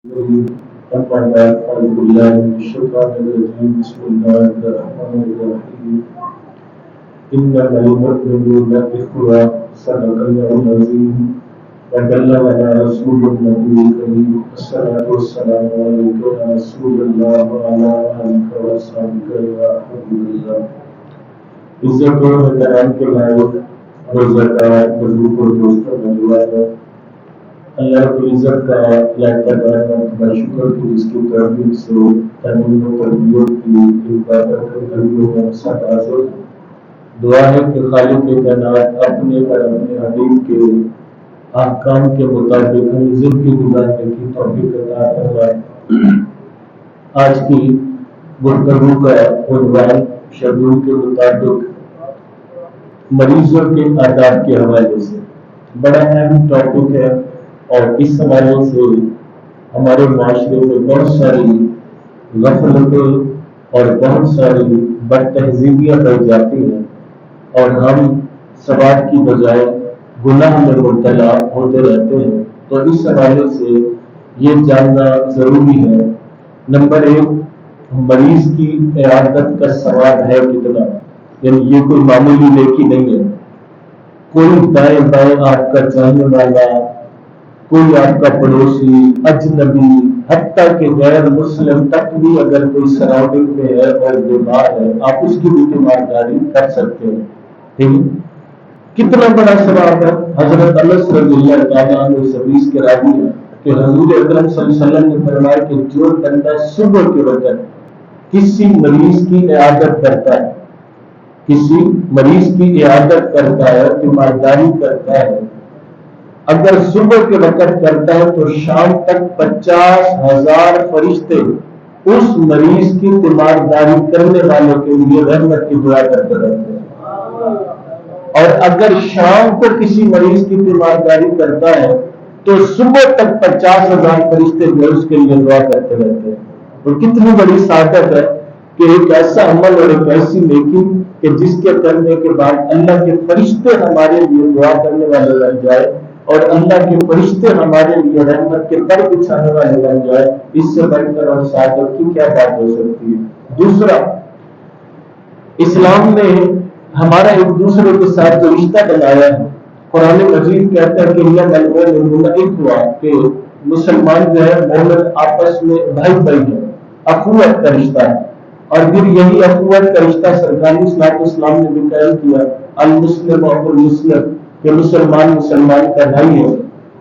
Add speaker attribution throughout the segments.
Speaker 1: أما بعد أعوذ بالله من الشيطان الرجيم بسم الله الرحمن الرحيم إنما المؤمنون إخوة صدق الله العظيم وبلغنا رسول النبي الكريم الصلاة والسلام عليك يا رسول الله وعلى آلك وأصحابك يا حبيب الله عزت و احترام کے لائق روزہ بزرگ اور دوستوں نوجوانوں اللہ رب العزت کا کا شکر کہ اس کی توفیق سے تعلیم و تربیت کی عبادت و تربیت میں ساتھ حاضر دعا ہے کہ خالق کائنات اپنے اور اپنے حبیب کے احکام کے مطابق ہمیں زندگی گزارنے کی توفیق عطا فرمائے۔ آج کی گفتگو کا عنوان شیڈول کے مطابق مریضوں کے آداب کے حوالے سے بڑا اہم ٹاپک ہے، اور اس حوالے سے ہمارے معاشرے میں بہت ساری غفلتیں اور بہت ساری بد تہذیبیاں بڑھ جاتی ہیں اور ہم ثواب کی بجائے گناہ میں مبتلا ہوتے رہتے ہیں۔ تو اس حوالے سے یہ جاننا ضروری ہے، نمبر ایک، مریض کی عیادت کا ثواب ہے کتنا، یعنی یہ کوئی معمولی نیکی نہیں ہے۔ کوئی دائیں بائیں آپ کا جاننے والا، کوئی آپ کا پڑوسی، اجنبی، حتیٰ کہ غیر مسلم تک بھی اگر کوئی سراؤنڈنگ میں ہے اور بیمار ہے، آپ اس کی بھی تیمارداری کر سکتے ہیں۔ ٹھیک ہے؟ کتنا بڑا ثواب ہے۔ حضرت انس رضی اللہ تعالیٰ عنہ اس حدیث کے راوی ہیں کہ حضور اکرم صلی اللہ علیہ وسلم نے فرمایا کہ جو بندہ صبح کے وقت کسی مریض کی عیادت کرتا ہے، کسی مریض کی عیادت کرتا ہے، تیمارداری کرتا ہے، اگر صبح کے وقت کرتا ہے تو شام تک 50,000 فرشتے اس مریض کی تیمارداری کرنے والوں کے لیے رحمت کی دعا کرتے رہتے ہیں۔ اور اگر شام کو کسی مریض کی تیمارداری کرتا ہے تو صبح تک 50,000 فرشتے جو اس کے لیے دعا کرتے رہتے ہیں۔ اور کتنی بڑی سعادت ہے کہ ایک ایسا عمل اور ایک ایسی نیکی کہ جس کے کرنے کے بعد اللہ کے فرشتے ہمارے لیے دعا کرنے والے بن جائے اور اللہ کے فرشتے ہمارے لیے رحمت کے پر بچھانے والے بن جائے، اس سے بڑھ کر اور سعادت کی کیا بات ہو سکتی ہے۔ دوسرا، اسلام نے ہمارا ایک دوسرے کے ساتھ جو رشتہ بنایا ہے، قرآن مجید کہتا ہے کہ مسلمان جو ہے مومن آپس میں بھائی بھائی ہے، اخوت کا رشتہ ہے۔ اور پھر یہی اخوت کا رشتہ سرکاری اسلام نے بھی قائم کیا، المسلم اور المسلم، کہ مسلمان مسلمان کا بھائی ہے۔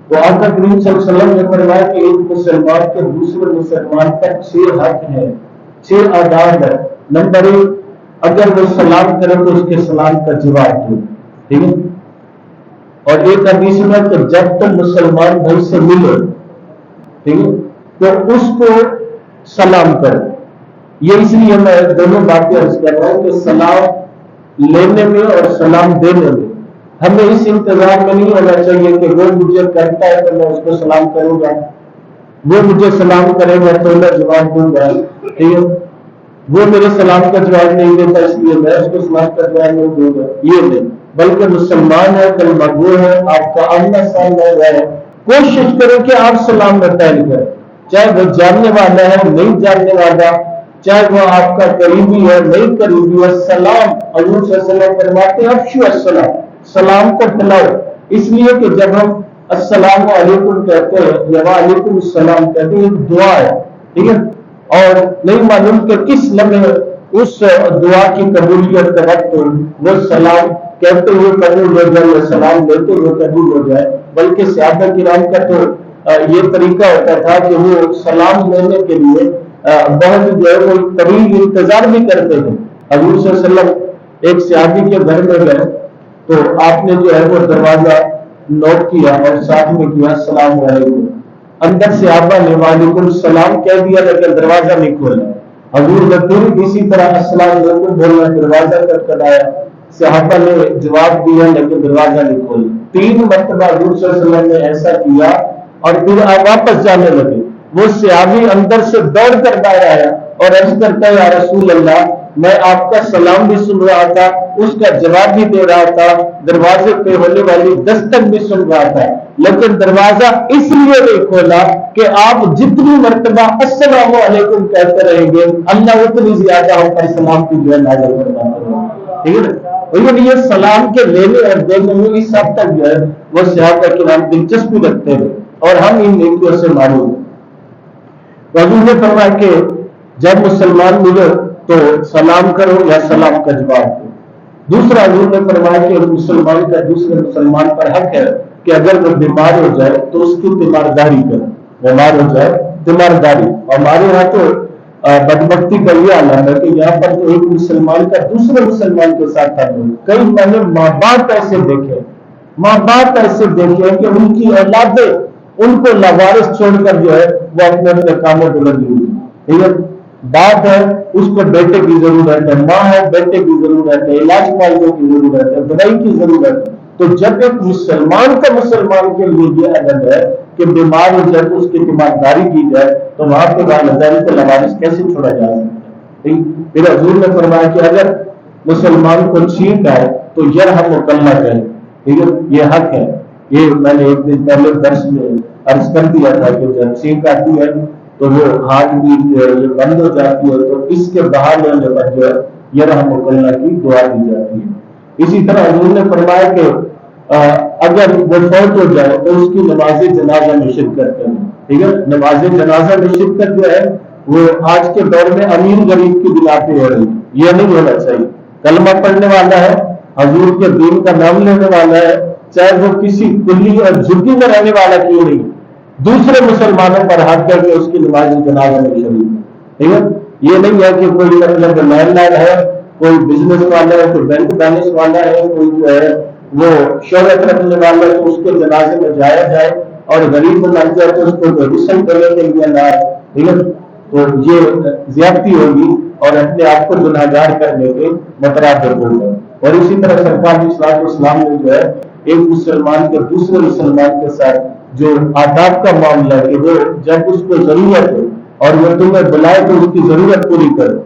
Speaker 1: تو آقا کریم صلی اللہ علیہ وسلم نے فرمایا کہ ایک مسلمان کے دوسرے مسلمان پر 6 حق ہیں، 6 آداب ہے۔ نمبر 1، اگر وہ سلام کرے تو اس کے سلام کا جواب دو، ٹھیک ہے۔ اور ایک حدیث میں کہ جب تم مسلمان بھائی سے ملو، ٹھیک ہے، تو اس کو سلام کرو۔ یہ اس لیے میں دونوں باتیں عرض کر رہا ہوں کہ سلام لینے میں اور سلام دینے میں ہمیں اس انتظار میں نہیں ہونا چاہیے کہ وہ مجھے کرتا ہے تو میں اس کو سلام کروں گا، وہ مجھے سلام کرے گا تو میں جواب دوں گا، ٹھیک ہے، وہ میرے سلام کا جواب نہیں دیتا اس لیے میں اس کو سلام کا جواب نہیں دوں گا، یہ نہیں، بلکہ مسلمان ہے، کلمہ گو ہے، آپ کا آمنا سامنا ہے، کوشش کریں کہ آپ سلام میں پہل کریں، چاہے وہ جاننے والا ہے نہیں جاننے والا، چاہے وہ آپ کا قریبی ہے نہیں قریبی ہے، سلام حضور صلی اللہ علیہ وسلم فرماتے ہیں افشوا السلام، سلام کو پھیلاؤ۔ اس لیے کہ جب ہم السلام علیکم کہتے ہیں یا وعلیکم السلام کہتے ہیں، ایک دعا ہے، ٹھیک ہے، اور نہیں معلوم کہ کس لمحے اس دعا کی قبولیت کا وقت وہ سلام کہتے ہوئے قبول ہو جائے یا سلام لیتے ہوئے قبول ہو جائے۔ بلکہ صحابہ کرام کا تو یہ طریقہ ہوتا تھا کہ وہ سلام لینے کے لیے بہت جو ہے وہ طویل انتظار بھی کرتے تھے۔ حضور صلی اللہ علیہ وسلم ایک صحابی کے گھر میں گئے تو آپ نے جو ہے وہ دروازہ نوٹ کیا اور ساتھ میں کیا السلام علیکم، اندر سے صحابہ نے وعلیکم السلام کہہ دیا لیکن دروازہ نہیں کھولا۔ حضور نے پھر اسی طرح السلام علیکم بولنا، دروازہ کھٹکھٹایا، صحابہ نے جواب دیا لیکن دروازہ نہیں کھولا۔ 3 مرتبہ حضور صلی اللہ علیہ وسلم نے ایسا کیا اور پھر آپ واپس جانے لگے۔ وہ صحابی اندر سے دوڑ کر باہر آیا اور عرض کرتا ہے یا رسول اللہ میں آپ کا سلام بھی سن رہا تھا، اس کا جواب بھی دے رہا تھا، دروازے پہ ہونے والی دستک بھی سن رہا تھا، لیکن دروازہ اس لیے نہیں کھولا کہ آپ جتنی مرتبہ السلام علیکم کہتے رہیں گے اللہ اتنی زیادہ ہم پر سلام کی جو ہے نازل فرماتا رہے، ٹھیک ہے نا؟ یہ سلام کے لینے اور دینے میں اس حد تک جو ہے وہ صحابہ کرام دلچسپی رکھتے ہیں اور ہم ان نیکیوں سے معلوم ہیں۔ حضور نے فرمایا کہ جب مسلمان ملے تو سلام کرو یا سلام کا جواب دو۔ دوسرا حضور نے فرمایا کہ مسلمان کا دوسرے مسلمان پر حق ہے کہ اگر وہ بیمار ہو جائے تو اس کی تیمارداری کرے، بیمار ہو جائے تیمارداری۔ اور ہمارے یہاں تو بدبختی کا یہ عالم ہے کہ یہاں پر تو ایک مسلمان کا دوسرے مسلمان کے ساتھ تعلق، کئی میں نے ماں باپ ایسے دیکھے، ماں باپ ایسے دیکھے کہ ان کی اولادیں ان کو لاوارث چھوڑ کر جو ہے وہ اپنے اپنے کاموں کو لگی ہوئی، ٹھیک ہے، باپ ہے اس کو بیٹے کی ضرورت ہے، ماں ہے بیٹے کی ضرورت ہے، علاج معالجوں کی ضرورت ہے، دوائی کی ضرورت ہے۔ تو جب ایک مسلمان کا مسلمان کے لیے یہ عدد ہے کہ بیمار ہو جائے تو اس کی تیمارداری کی جائے، تو وہاں پہ والدین کو لاوارث کیسے چھوڑا جا سکتا ہے؟ پھر حضور نے فرمایا کہ اگر مسلمان کو چھینک آئے تو یرحم کلمہ کہے، ٹھیک ہے، یہ حق ہے۔ یہ میں نے ایک دن پہلے درس میں عرض کر دیا تھا کہ جب چھینک آتی ہے تو وہ ہاتھ بھی یہ بند ہو جاتی ہے، تو اس کے بحال ہونے پر جو ہے یرحم اللہ کی دعا دی جاتی ہے۔ اسی طرح حضور نے فرمایا کہ اگر وہ فوت ہو جائے تو اس کی نماز جنازہ میں شرکت کریں، ٹھیک ہے، نماز جنازہ میں شرکت جو ہے وہ آج کے دور میں امیر غریب کی بنا پہ ہو رہی ہے، یہ نہیں ہونا چاہیے۔ کلمہ پڑھنے والا ہے، حضور کے دین کا نام لینے والا ہے، چاہے وہ کسی کلی اور جھگی میں رہنے والا کیوں نہیں، دوسرے مسلمانوں پر حق ہے کہ اس کی نماز جنازہ میں شریک ہے، ٹھیک ہے۔ یہ نہیں ہے کہ کوئی مطلب لینڈ لائن ہے، کوئی بزنس والا ہے، کوئی بینک بیلنس والا ہے، کوئی جو ہے وہ شہرت رکھنے والا ہے تو اس کے جنازے میں جایا جائے، اور غریب بن جائے تو اس کو غسل کرنے کے لیے نہ، ٹھیک ہے، تو یہ زیادتی ہوگی اور اپنے آپ کو گناہگار کرنے کے مترادف ہوگا۔ اور اسی طرح سرکار اسلام نے جو ہے ایک مسلمان کے دوسرے مسلمان کے ساتھ جو آداب کا معاملہ ہے کہ وہ جب اس کو ضرورت ہے اور وہ تمہیں بلائے تو اس کی ضرورت پوری کرے،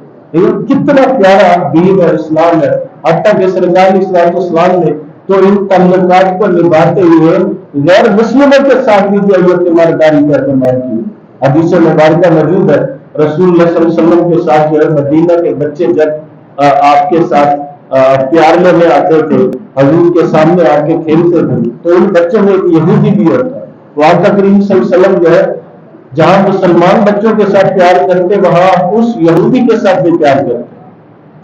Speaker 1: کتنا پیارا دین اور اسلام ہے۔ حتیٰ کہ سرکار اسلام نے تو ان تعلقات کو نبھاتے ہوئے غیر مسلموں کے ساتھ بھی جو ہے تیمارداری کا اہتمام کی۔ حدیث مبارکہ موجود ہے، رسول اللہ صلی اللہ علیہ وسلم کے ساتھ جو ہے مدینہ کے بچے جب آپ کے ساتھ پیار لینے آتے تھے، حضور کے سامنے آ کے کھیلتے تھے، تو ان بچوں میں ایک یہودی بھی ہوتا ہے۔ وہاں کریم صلی اللہ علیہ وسلم جو ہے جہاں مسلمان بچوں کے ساتھ پیار کرتے وہاں اس یہودی کے ساتھ بھی پیار کرتے۔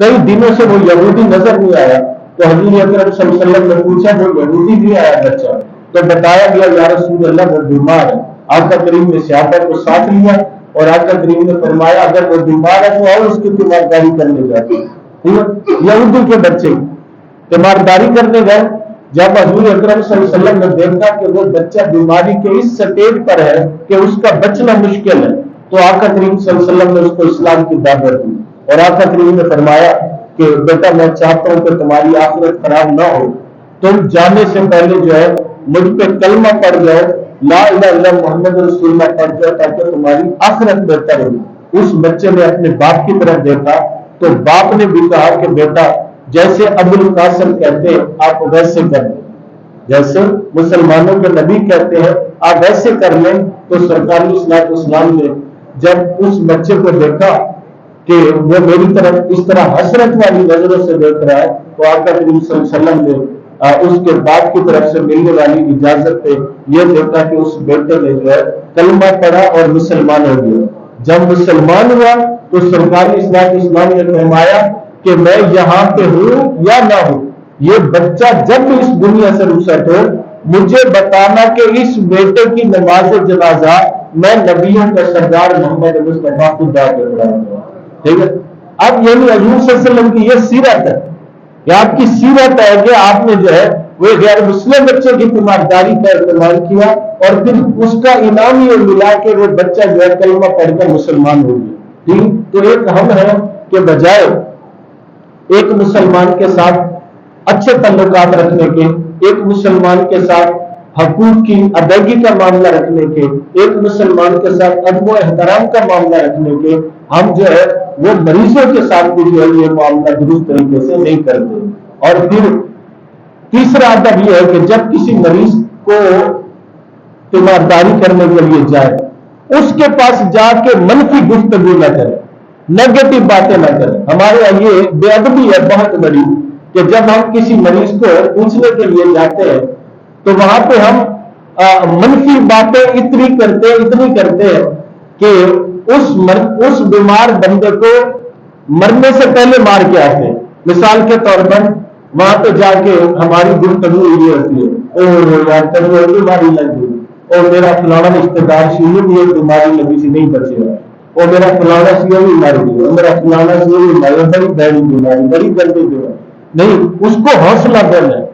Speaker 1: کئی دنوں سے وہ یہودی نظر نہیں آیا تو حضور اکرم صلی اللہ علیہ وسلم نے پوچھا وہ یہودی بھی آیا بچہ، تو بتایا گیا یا رسول اللہ وہ بیمار ہے۔ آقا کریم نے صحابہ کو ساتھ لیا اور آقا کریم نے فرمایا اگر وہ بیمار ہے تو آؤ اس کی تیمارداری کرنے جاتے۔ یہودی کے بچے تیمارداری کرنے گئے، جب حضور اکرم صلی اللہ علیہ وسلم نے دیکھا کہ وہ بچہ بیماری کے اس سٹیج پر ہے کہ اس کا بچنا مشکل ہے، تو آقا کریم صلی اللہ علیہ وسلم نے اس کو اسلام کی دعوت دی اور آقا کریم نے فرمایا کہ بیٹا میں چاہتا ہوں کہ تمہاری آخرت خراب نہ ہو، تم جانے سے پہلے جو ہے مجھ پہ کلمہ پڑھ جاؤ، لا الہ الا محمد رسول اللہ پڑھ جاؤ تاکہ تمہاری آخرت بہتر ہو۔ اس بچے نے اپنے باپ کی طرف دیکھا تو باپ نے بھی کہا کہ بیٹا جیسے ابو القاسم کہتے ہیں آپ ویسے کر لیں، جیسے مسلمانوں کے نبی کہتے ہیں آپ ویسے کر لیں۔ تو سرکار اسلام نے جب اس بچے کو دیکھا کہ وہ میری طرف اس طرح حسرت والی نظروں سے دیکھ رہا ہے تو آقا کریم صلی اللہ علیہ وسلم نے اس کے باپ کی طرف سے ملنے والی اجازت پہ یہ دیکھا کہ اس بیٹے نے جو ہے کلمہ پڑھا اور مسلمان ہو گیا۔ جب مسلمان ہوا تو سرکار اسلام نے فرمایا کہ میں یہاں پہ ہوں یا نہ ہوں، یہ بچہ جب بھی اس دنیا سے رخصت ہو مجھے بتانا کہ اس بیٹے کی نماز جنازہ میں نبیوں کا سردار محمد مصطفیٰ کو دا کے پڑھاؤں، ٹھیک ہے۔ اب یعنی حضور صلی اللہ علیہ وسلم کی یہ سیرت ہے کہ آپ کی سیرت ہے کہ آپ نے جو ہے وہ غیر مسلم بچے کی تیمارداری کا اہتمام کیا اور پھر اس کا انعام یہ ملا کہ وہ بچہ جو ہے کلمہ پڑھ کر مسلمان ہو گیا، ٹھیک۔ تو ایک ہم ہے کہ بجائے ایک مسلمان کے ساتھ اچھے تعلقات رکھنے کے، ایک مسلمان کے ساتھ حقوق کی ادائیگی کا معاملہ رکھنے کے، ایک مسلمان کے ساتھ ادب و احترام کا معاملہ رکھنے کے، ہم جو ہے وہ مریضوں کے ساتھ بھی جو ہے یہ معاملہ درست طریقے سے نہیں کرتے۔ اور پھر تیسرا ادب یہ ہے کہ جب کسی مریض کو تیمارداری کرنے کے لیے جائے، اس کے پاس جا کے منفی گفتگو نہ کرے، نیگیٹو باتیں نہ کرے۔ ہمارے یہاں یہ بے ادبی ہے بہت بڑی کہ جب ہم کسی مریض کو پوچھنے کے لیے جاتے ہیں تو وہاں پہ ہم منفی باتیں اتنی کرتے ہیں کہ اس بیمار بندے کو مرنے سے پہلے مار کے آتے ہیں۔ مثال کے طور پر وہاں پہ جا کے ہماری گفتگو یہ ہوتی ہے، اور یار تجھے بیماری لگ گئی، اور میرا فلانا رشتے دار شیو بھی ایک بیماری لگی سی نہیں بچے گا، اور میرا فلانا شیو بھی مر گئی، اور میرا فلانا شیو بھی مر، بڑی بڑی بیماری، بڑی گندی بیماری۔ نہیں، اس کو حوصلہ دینا ہے،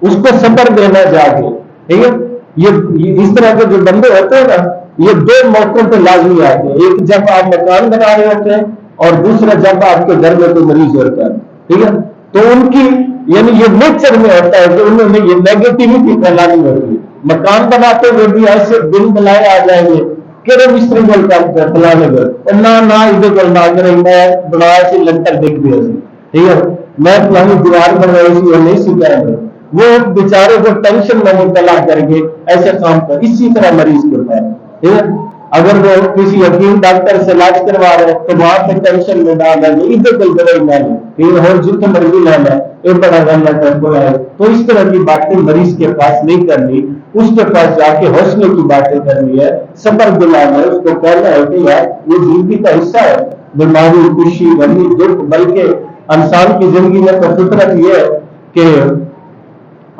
Speaker 1: اس کو صبر دینا جا کے، ٹھیک ہے۔ یہ اس طرح کے جو بندے ہوتے ہیں نا، یہ دو موقعوں پہ لازمی آتے ہیں، ایک جب آپ مکان بنا رہے ہوتے ہیں، اور دوسرا جب آپ کے گھر میں کوئی مریض ہوتا ہے، ٹھیک ہے۔ تو ان کی یعنی یہ نیچر میں ہوتا ہے کہ انہوں نے یہ نیگیٹیوٹی پھیلانی ہوتی ہے۔ مکان بناتے ہوئے بھی ایسے دن بلائے آ جائیں گے کہ مستری بول کام کر فلانے گھر، اور نہ ادھر گل نہ کریں، میں بنایا سی لنٹر دیکھ دیا سی، ٹھیک ہے، میں فلانی دیوار بنوائی سی اور نہیں سکھایا گیا، وہ بیچارے کو ٹینشن میں مبتلا کر کے ایسے کام کر۔ اسی طرح مریض کرتا ہے، ٹھیک ہے۔ اگر وہ کسی حکیم ڈاکٹر سے علاج کروا رہے تو وہاں پہ ٹینشن میں ڈال ہے، ادھر کوئی دوائی نہ لے، ٹھیک ہے، جتنے مرضی لینا ہے، ایک بڑا غلط ٹیمپو ہے۔ تو اس طرح کی باتیں مریض کے پاس نہیں کرنی، اس کے پاس جا کے حوصلے کی باتیں کرنی ہے، صبر دلانا ہے، اس کو کہنا ہے کہ یار یہ زندگی کا حصہ ہے، بیماری، خوشی، غمی، دکھ، بلکہ انسان کی زندگی میں تو فطرت یہ ہے کہ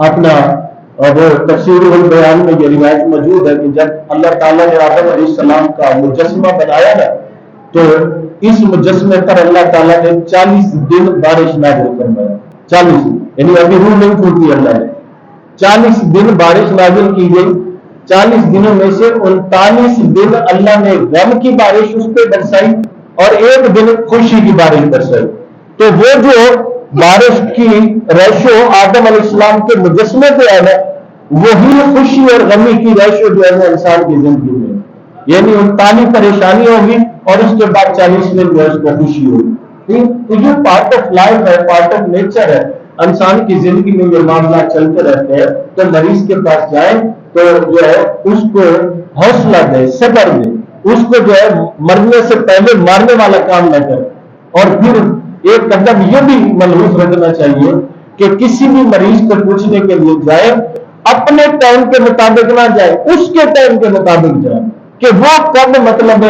Speaker 1: اپنا وہ تفسیر البیان میں یہ روایت موجود ہے کہ جب اللہ تعالیٰ نے آدم علیہ السلام کا مجسمہ بنایا نا، تو اس مجسمے پر اللہ تعالیٰ نے 40 دن بارش نازل فرمایا، 40، یعنی ابھی روح نہیں پھوٹی، اللہ نے 40 دن بارش نازل کی گئی۔ 40 دنوں میں سے 39 دن اللہ نے غم کی بارش اس پہ برسائی، اور ایک دن خوشی کی بارش برسائی۔ تو وہ جو بارش کی ریشو آدم علیہ السلام کے مجسمے پہ ہے نا، وہی خوشی اور غمی کی ریشو جو ہے انسان کی زندگی میں، یعنی 39 پریشانی ہوگی اور اس کے بعد 40 دن جو ہے اس کو خوشی ہوگی۔ تو یہ پارٹ آف لائف ہے، پارٹ آف نیچر ہے، انسان کی زندگی میں یہ معاملات چلتے رہتے ہیں۔ تو مریض کے پاس جائیں تو جو ہے اس کو حوصلہ دے، صبر دے، اس کو جو ہے مرنے سے پہلے مارنے والا کام نہ کرے۔ اور پھر ایک قدم یہ بھی ملحوظ رکھنا چاہیے کہ کسی بھی مریض کو پوچھنے کے لیے جائے، اپنے ٹائم کے مطابق نہ جائے، اس کے ٹائم کے مطابق جائے، کہ وہ کب مطلب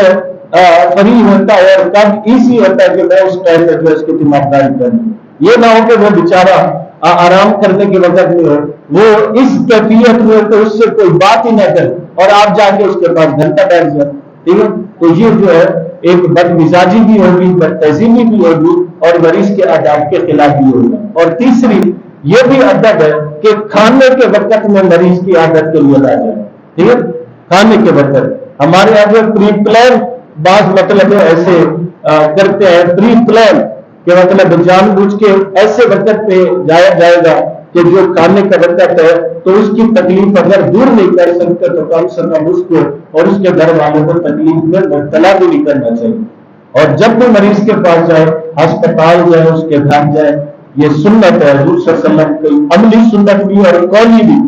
Speaker 1: فری ہوتا ہے اور کب ایزی ہوتا ہے کہ میں اس ٹائم میں جو اس کی تیمارداری کروں۔ یہ نہ ہو کہ وہ بیچارہ آرام کرنے کے وقت میں ہو، وہ اس کیفیت میں تو اس سے کوئی بات ہی نہ کرے اور آپ جا کے اس کے پاس گھنٹہ بیٹھ جائے، ٹھیک ہے۔ تو یہ جو ہے ایک بد مزاجی بھی ہوگی، بد تہذیبی بھی ہوگی، اور مریض کے آداب کے خلاف بھی ہوگا۔ اور تیسری یہ بھی ادب ہے کہ کھانے کے وقت میں مریض کی عادت کے لیے لا جائے، ٹھیک ہے۔ کھانے کے وقت ہمارے یہاں جو پری پلان بعض مطلب ایسے کرتے ہیں، پری پلان کہ مطلب جان بوجھ کے ایسے وقت پہ جایا جائے گا کہ جو کھانے کا وقت ہے تو اس کی تکلیف اگر دور نہیں کر سکتے تو کم سے کم اس کو اور اس کے گھر والوں کو تکلیف میں مبتلا بھی نہیں کرنا چاہیے۔ اور جب بھی مریض کے پاس جائے، ہسپتال جائے، اس کے گھر جائے، یہ سنت ہے حضور صلی اللہ علیہ وسلم کی، عملی سنت بھی اور قولی بھی۔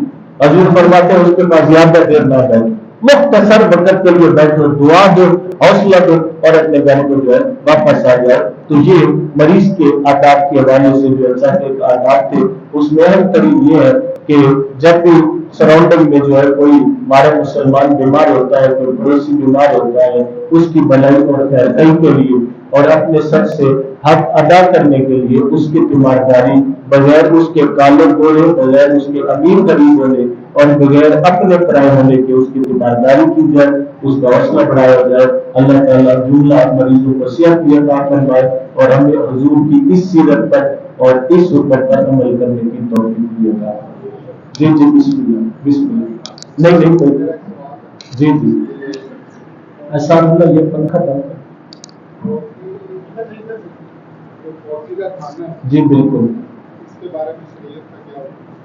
Speaker 1: حضور فرماتے ہیں اس کے پاس زیادہ دیر نہ بیٹھو، مختصر وقت کے لیے بیٹھو، دعا دو، حوصلہ دو، اور اپنے گھر کو جو ہے واپس آ جائے۔ تو یہ مریض کے آداب کے حوالے سے جو آداب تھے، اس میں اہم ترین یہ ہے کہ جب بھی سراؤنڈنگ میں جو ہے کوئی ہمارا مسلمان بیمار ہوتا ہے، کوئی پڑوسی بیمار ہوتا ہے، اس کی بھلائی اور خیرائی کے لیے اور اپنے سب سے حق ادا کرنے کے لیے اس کی تیمارداری بغیر اس کے کالر بولے، بغیر اس کے امیر غریب ہونے اور بغیر اپنے پرائے ہونے کے اس کی تیمارداری کی جائے، اس کا حوصلہ بڑھایا جائے۔ اللہ تعالیٰ جملہ مریضوں کو صحت بھی عطا فرمائے اور ہمیں حضور کی اس سیرت پر اور اس حکم پر عمل کرنے کی توفیق بھی عطا فرمائے۔ جی جی بسم اللہ، بسم اللہ، نہیں کوئی جی جی ایسا اللہ یہ پنکھا بند جی بالکل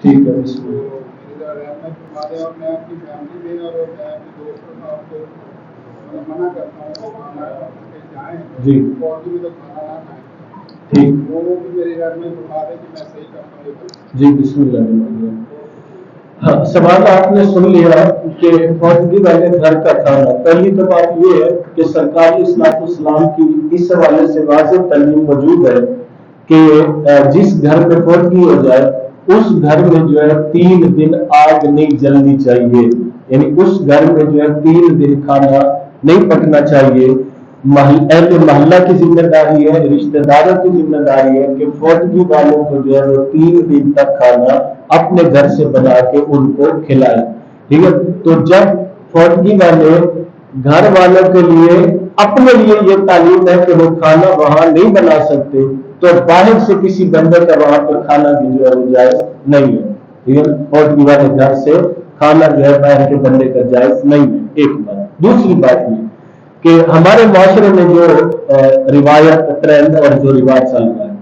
Speaker 1: ٹھیک ہے بسم اللہ۔
Speaker 2: رحمت فرما دیں، اور میں اپنی فیملی میں اور میں اپنے دوستوں میں آپ کو منع کرتا ہوں کہ کھانا کے جائیں
Speaker 1: جی
Speaker 2: فوجی میں تو کھانا نہ کھائیں،
Speaker 1: ٹھیک
Speaker 2: وہ بھی میری رحمت فرما دیں کہ میں صحیح کرتا ہوں یہ بات۔
Speaker 1: جی بسم اللہ الرحمن الرحیم۔ ہاں، سوال آپ نے سن لیا کہ فوجی والے گھر کا کھانا۔ پہلی تو بات یہ ہے کہ سرکار اسلام اسلام کی اس حوالے سے واضح تعلیم موجود ہے کہ جس گھر میں فوجی ہو جائے اس گھر میں جو ہے 3 دن آگ نہیں جلنی چاہیے، یعنی اس گھر میں جو ہے 3 دن کھانا نہیں پکنا چاہیے۔ اہل محلہ کی ذمہ داری ہے، رشتہ داروں کی ذمہ داری ہے کہ فوجی والوں کو جو ہے وہ 3 دن تک کھانا اپنے گھر سے بنا کے ان کو کھلائے، ٹھیک ہے۔ تو جب فوجی والے گھر والوں کے لیے اپنے لیے یہ تعلیم ہے کہ وہ کھانا وہاں نہیں بنا سکتے، تو باہر سے کسی بندے کا وہاں پر کھانا بھی جو ہے وہ جائز نہیں ہے، ٹھیک ہے۔ فوجی والے گھر سے کھانا جو ہے باہر کے بندے کا جائز نہیں ہے، ایک بات۔ دوسری بات یہ کہ ہمارے معاشرے میں جو روایت ٹرینڈ اور جو رواج چل رہا ہے،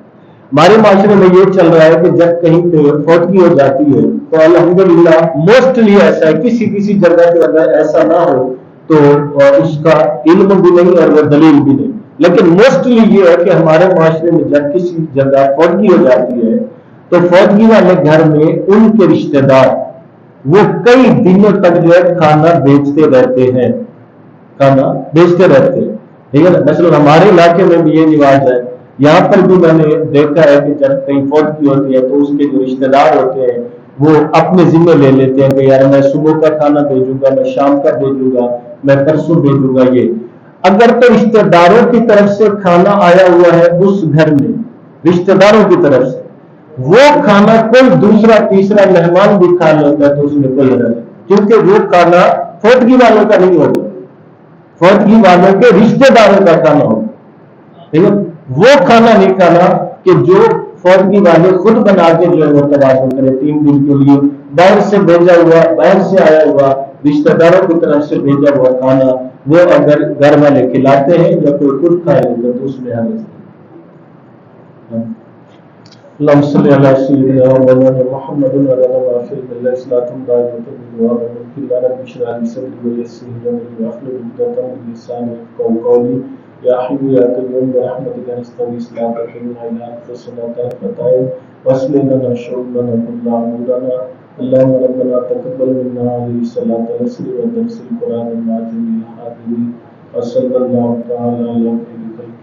Speaker 1: ہمارے معاشرے میں یہ چل رہا ہے کہ جب کہیں پہ فوتگی ہو جاتی ہے تو الحمدللہ موسٹلی ایسا ہے، کسی جگہ پہ اگر ایسا نہ ہو تو اس کا علم بھی نہیں اور وہ دلیل بھی نہیں، لیکن موسٹلی یہ ہے کہ ہمارے معاشرے میں جب کسی جگہ فوتگی ہو جاتی ہے تو فوتگی والے گھر میں ان کے رشتہ دار وہ کئی دنوں تک جو ہے کھانا بیچتے رہتے ہیں، کھانا بیچتے رہتے ہیں، ٹھیک ہے نا۔ مثلا ہمارے علاقے میں بھی یہ رواج ہے، یہاں پر بھی میں نے دیکھا ہے کہ جب کہیں فوتگی ہوتی ہے تو اس کے جو رشتہ دار ہوتے ہیں وہ اپنے ذمہ لے لیتے ہیں کہ یار میں صبح کا کھانا بھیجوں گا، میں شام کا بھیجوں گا، میں پرسوں بھیجوں گا۔ یہ اگر تو رشتہ داروں کی طرف سے کھانا آیا ہوا ہے اس گھر میں، رشتہ داروں کی طرف سے وہ کھانا کوئی دوسرا تیسرا مہمان بھی کھا لیتا ہے تو اس میں کوئی حرج نہیں، کیونکہ وہ کھانا فوتگی والوں کا نہیں ہوگا، فوتگی والوں کے رشتہ داروں کا کھانا ہوگا، ٹھیک ہے۔ وہ کھانا نہیں کھانا کہ جو فوتگی والے خود بنا کے جو ہے وہ تبادلہ کرے 3 دن کے لیے، باہر سے بھیجا ہوا، باہر سے آیا ہوا رشتہ داروں کی طرف سے بھیجا ہوا کھانا وہ اگر گھر والے کھلاتے ہیں یا کوئی خود کھائے گا تو اس میں حرج نہیں۔ اللهم صل على سيدنا ومولانا محمد وعلى آله وصحبه وسلم رب اشرح لي صدري ويسر لي امري واحلل عقدة من لساني يفقهوا قولي يا حي يا قيوم برحمتك نستغيث لا تكلنا الى انفسنا طرفة عين واصلح لنا شؤوننا كلها عمودنا اللهم ربنا تقبل منا هذه الصلاة العصر ودرس القرآن مع جميع الحاضرين وصلى الله تعالى على خير خلق